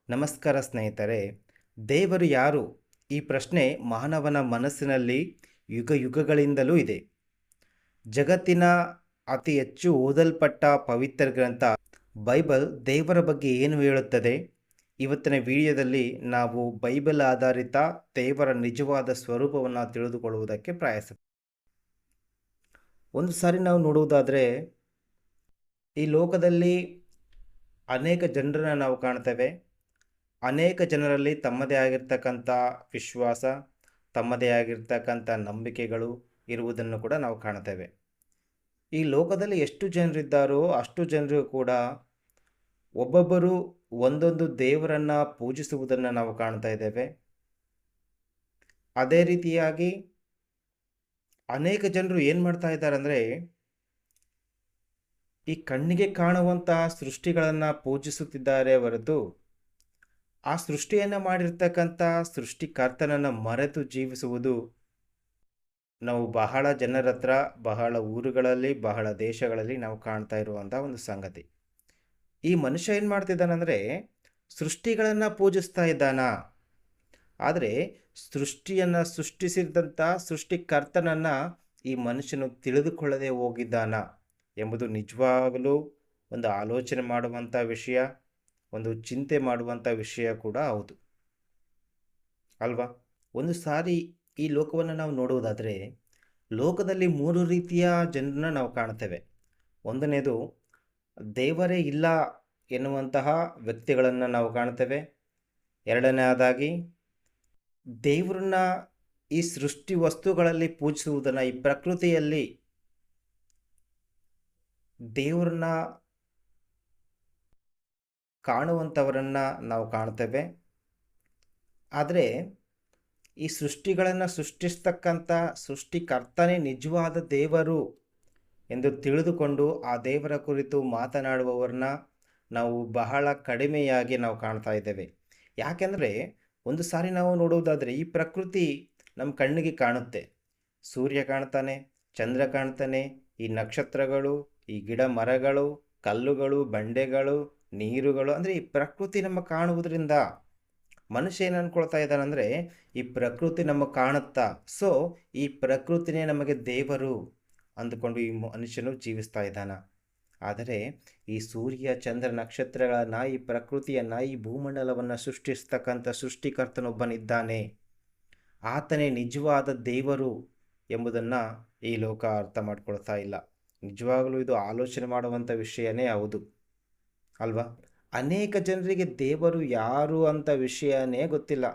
ನಮಸ್ಕಾರ ಸ್ನೇಹಿತರೆ. ದೇವರು ಯಾರು? ಈ ಪ್ರಶ್ನೆ ಮಾನವನ ಮನಸ್ಸಿನಲ್ಲಿ ಯುಗ ಯುಗಗಳಿಂದಲೂ ಇದೆ. ಜಗತ್ತಿನ ಅತಿ ಹೆಚ್ಚು ಓದಲ್ಪಟ್ಟ ಪವಿತ್ರ ಗ್ರಂಥ ಬೈಬಲ್ ದೇವರ ಬಗ್ಗೆ ಏನು ಹೇಳುತ್ತದೆ? ಇವತ್ತಿನ ವಿಡಿಯೋದಲ್ಲಿ ನಾವು ಬೈಬಲ್ ಆಧಾರಿತ ದೇವರ ನಿಜವಾದ ಸ್ವರೂಪವನ್ನು ತಿಳಿದುಕೊಳ್ಳುವುದಕ್ಕೆ ಪ್ರಯಾಸ. ಒಂದು ಸಾರಿ ನಾವು ನೋಡುವುದಾದರೆ, ಈ ಲೋಕದಲ್ಲಿ ಅನೇಕ ಜನರನ್ನು ನಾವು ಕಾಣ್ತೇವೆ. ಅನೇಕ ಜನರಲ್ಲಿ ತಮ್ಮದೇ ಆಗಿರ್ತಕ್ಕಂಥ ವಿಶ್ವಾಸ, ತಮ್ಮದೇ ಆಗಿರ್ತಕ್ಕಂಥ ನಂಬಿಕೆಗಳು ಇರುವುದನ್ನು ಕೂಡ ನಾವು ಕಾಣ್ತೇವೆ. ಈ ಲೋಕದಲ್ಲಿ ಎಷ್ಟು ಜನರಿದ್ದಾರೋ ಅಷ್ಟು ಜನರು ಕೂಡ ಒಬ್ಬೊಬ್ಬರು ಒಂದೊಂದು ದೇವರನ್ನು ಪೂಜಿಸುವುದನ್ನು ನಾವು ಕಾಣ್ತಾ ಇದ್ದೇವೆ. ಅದೇ ರೀತಿಯಾಗಿ ಅನೇಕ ಜನರು ಏನು ಮಾಡ್ತಾ ಇದ್ದಾರೆ ಅಂದರೆ, ಈ ಕಣ್ಣಿಗೆ ಕಾಣುವಂತಹ ಸೃಷ್ಟಿಗಳನ್ನು ಪೂಜಿಸುತ್ತಿದ್ದಾರೆ ಹೊರತು ಆ ಸೃಷ್ಟಿಯನ್ನು ಮಾಡಿರ್ತಕ್ಕಂಥ ಸೃಷ್ಟಿಕರ್ತನನ್ನು ಮರೆತು ಜೀವಿಸುವುದು ನಾವು ಬಹಳ ಜನರ ಹತ್ರ, ಬಹಳ ಊರುಗಳಲ್ಲಿ, ಬಹಳ ದೇಶಗಳಲ್ಲಿ ನಾವು ಕಾಣ್ತಾ ಇರುವಂಥ ಒಂದು ಸಂಗತಿ. ಈ ಮನುಷ್ಯ ಏನು ಮಾಡ್ತಿದ್ದಾನಂದರೆ, ಸೃಷ್ಟಿಗಳನ್ನು ಪೂಜಿಸ್ತಾ ಇದ್ದಾನ, ಆದರೆ ಸೃಷ್ಟಿಯನ್ನು ಸೃಷ್ಟಿಸಿದಂಥ ಸೃಷ್ಟಿಕರ್ತನನ್ನು ಈ ಮನುಷ್ಯನು ತಿಳಿದುಕೊಳ್ಳದೆ ಹೋಗಿದ್ದಾನ ಎಂಬುದು ನಿಜವಾಗಲೂ ಒಂದು ಆಲೋಚನೆ ಮಾಡುವಂಥ ವಿಷಯ, ಒಂದು ಚಿಂತೆ ಮಾಡುವಂಥ ವಿಷಯ ಕೂಡ ಹೌದು ಅಲ್ವಾ? ಒಂದು ಸಾರಿ ಈ ಲೋಕವನ್ನು ನಾವು ನೋಡುವುದಾದರೆ, ಲೋಕದಲ್ಲಿ 3 ರೀತಿಯ ಜನರನ್ನ ನಾವು ಕಾಣ್ತೇವೆ. ಒಂದನೇದು ದೇವರೇ ಇಲ್ಲ ಎನ್ನುವಂತಹ ವ್ಯಕ್ತಿಗಳನ್ನು ನಾವು ಕಾಣ್ತೇವೆ. ಎರಡನೇದಾಗಿ ದೇವರನ್ನ ಈ ಸೃಷ್ಟಿ ವಸ್ತುಗಳಲ್ಲಿ ಪೂಜಿಸುವುದನ್ನು, ಈ ಪ್ರಕೃತಿಯಲ್ಲಿ ದೇವರನ್ನ ಕಾಣುವಂಥವರನ್ನು ನಾವು ಕಾಣ್ತೇವೆ. ಆದರೆ ಈ ಸೃಷ್ಟಿಗಳನ್ನು ಸೃಷ್ಟಿಸ್ತಕ್ಕಂಥ ಸೃಷ್ಟಿಕರ್ತನೇ ನಿಜವಾದ ದೇವರು ಎಂದು ತಿಳಿದುಕೊಂಡು ಆ ದೇವರ ಕುರಿತು ಮಾತನಾಡುವವರನ್ನ ನಾವು ಬಹಳ ಕಡಿಮೆಯಾಗಿ ನಾವು ಕಾಣ್ತಾ ಇದ್ದೇವೆ. ಯಾಕೆಂದರೆ ಒಂದು ಸಾರಿ ನಾವು ನೋಡುವುದಾದರೆ, ಈ ಪ್ರಕೃತಿ ನಮ್ಮ ಕಣ್ಣಿಗೆ ಕಾಣುತ್ತೆ. ಸೂರ್ಯ ಕಾಣ್ತಾನೆ, ಚಂದ್ರ ಕಾಣ್ತಾನೆ, ಈ ನಕ್ಷತ್ರಗಳು, ಈ ಗಿಡ ಮರಗಳು, ಕಲ್ಲುಗಳು, ಬಂಡೆಗಳು, ನೀರುಗಳು, ಅಂದರೆ ಈ ಪ್ರಕೃತಿ ನಮ್ಮ ಕಾಣುವುದರಿಂದ ಮನುಷ್ಯ ಏನು ಅಂದ್ಕೊಳ್ತಾ ಇದ್ದಾನಂದರೆ, ಈ ಪ್ರಕೃತಿ ನಮಗೆ ಕಾಣುತ್ತಾ, ಸೊ ಈ ಪ್ರಕೃತಿನೇ ನಮಗೆ ದೇವರು ಅಂದುಕೊಂಡು ಈ ಮನುಷ್ಯನು ಜೀವಿಸ್ತಾ ಇದ್ದಾನ. ಆದರೆ ಈ ಸೂರ್ಯ ಚಂದ್ರ ನಕ್ಷತ್ರಗಳನ್ನು, ಈ ಪ್ರಕೃತಿಯನ್ನು, ಈ ಭೂಮಂಡಲವನ್ನು ಸೃಷ್ಟಿಸ್ತಕ್ಕಂಥ ಸೃಷ್ಟಿಕರ್ತನೊಬ್ಬನಿದ್ದಾನೆ, ಆತನೇ ನಿಜವಾದ ದೇವರು ಎಂಬುದನ್ನು ಈ ಲೋಕ ಅರ್ಥ ಮಾಡ್ಕೊಳ್ತಾ ಇಲ್ಲ. ನಿಜವಾಗಲೂ ಇದು ಆಲೋಚನೆ ಮಾಡುವಂಥ ವಿಷಯನೇ ಹೌದು ಅಲ್ವಾ? ಅನೇಕ ಜನರಿಗೆ ದೇವರು ಯಾರು ಅಂತ ವಿಷಯನೇ ಗೊತ್ತಿಲ್ಲ.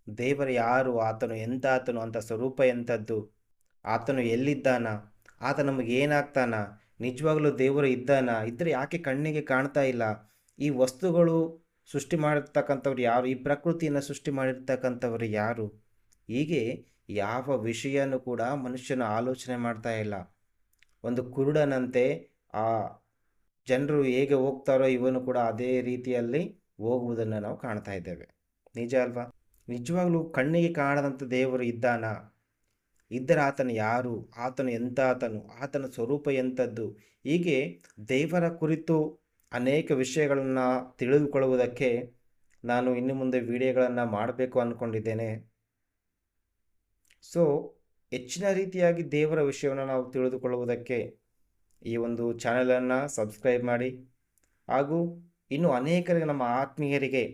ದೇವರು ಯಾರು, ಆತನು ಎಂತಾತನು, ಅಂತ ಸ್ವರೂಪ ಎಂಥದ್ದು, ಆತನು ಎಲ್ಲಿದ್ದಾನ, ಆತ ನಮಗೆ ಏನಾಗ್ತಾನ, ನಿಜವಾಗಲೂ ದೇವರು ಇದ್ದಾನ, ಇದ್ದರೆ ಯಾಕೆ ಕಣ್ಣಿಗೆ ಕಾಣ್ತಾ ಇಲ್ಲ, ಈ ವಸ್ತುಗಳು ಸೃಷ್ಟಿ ಮಾಡಿರ್ತಕ್ಕಂಥವ್ರು ಯಾರು, ಈ ಪ್ರಕೃತಿಯನ್ನು ಸೃಷ್ಟಿ ಮಾಡಿರ್ತಕ್ಕಂಥವ್ರು ಯಾರು, ಹೀಗೆ ಯಾವ ವಿಷಯನೂ ಕೂಡ ಮನುಷ್ಯನ ಆಲೋಚನೆ ಮಾಡ್ತಾ ಇಲ್ಲ. ಒಂದು ಕುರುಡನಂತೆ ಆ ಜನರು ಹೇಗೆ ಹೋಗ್ತಾರೋ ಇವನು ಕೂಡ ಅದೇ ರೀತಿಯಲ್ಲಿ ಹೋಗುವುದನ್ನು ನಾವು ಕಾಣ್ತಾ ಇದ್ದೇವೆ. ನಿಜ ಅಲ್ವಾ? ನಿಜವಾಗ್ಲೂ ಕಣ್ಣಿಗೆ ಕಾಣದಂಥ ದೇವರು ಇದ್ದಾನ? ಇದ್ದರೆ ಆತನು ಯಾರು, ಆತನು ಎಂತಾತನು, ಆತನ ಸ್ವರೂಪ ಎಂಥದ್ದು, ಹೀಗೆ ದೇವರ ಕುರಿತು ಅನೇಕ ವಿಷಯಗಳನ್ನು ತಿಳಿದುಕೊಳ್ಳುವುದಕ್ಕೆ ನಾನು ಇನ್ನು ಮುಂದೆ ವಿಡಿಯೋಗಳನ್ನು ಮಾಡಬೇಕು ಅಂದ್ಕೊಂಡಿದ್ದೇನೆ. ಸೊ ಹೆಚ್ಚಿನ ರೀತಿಯಾಗಿ ದೇವರ ವಿಷಯವನ್ನು ನಾವು ತಿಳಿದುಕೊಳ್ಳುವುದಕ್ಕೆ ಈ ಒಂದು ಚಾನಲನ್ನು ಸಬ್ಸ್ಕ್ರೈಬ್ ಮಾಡಿ, ಹಾಗೂ ಇನ್ನು ಅನೇಕರಿಗೆ, ನಮ್ಮ ಆತ್ಮೀಯರಿಗೆ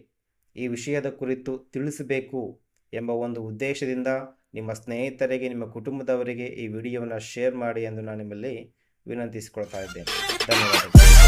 ಈ ವಿಷಯದ ಕುರಿತು ತಿಳಿಸಬೇಕು ಎಂಬ ಒಂದು ಉದ್ದೇಶದಿಂದ ನಿಮ್ಮ ಸ್ನೇಹಿತರಿಗೆ, ನಿಮ್ಮ ಕುಟುಂಬದವರಿಗೆ ಈ ವಿಡಿಯೋವನ್ನು ಶೇರ್ ಮಾಡಿ ಎಂದು ನಾನು ನಿಮ್ಮಲ್ಲಿ ವಿನಂತಿಸಿಕೊಳ್ತಾ ಇದ್ದೇನೆ. ಧನ್ಯವಾದಗಳು.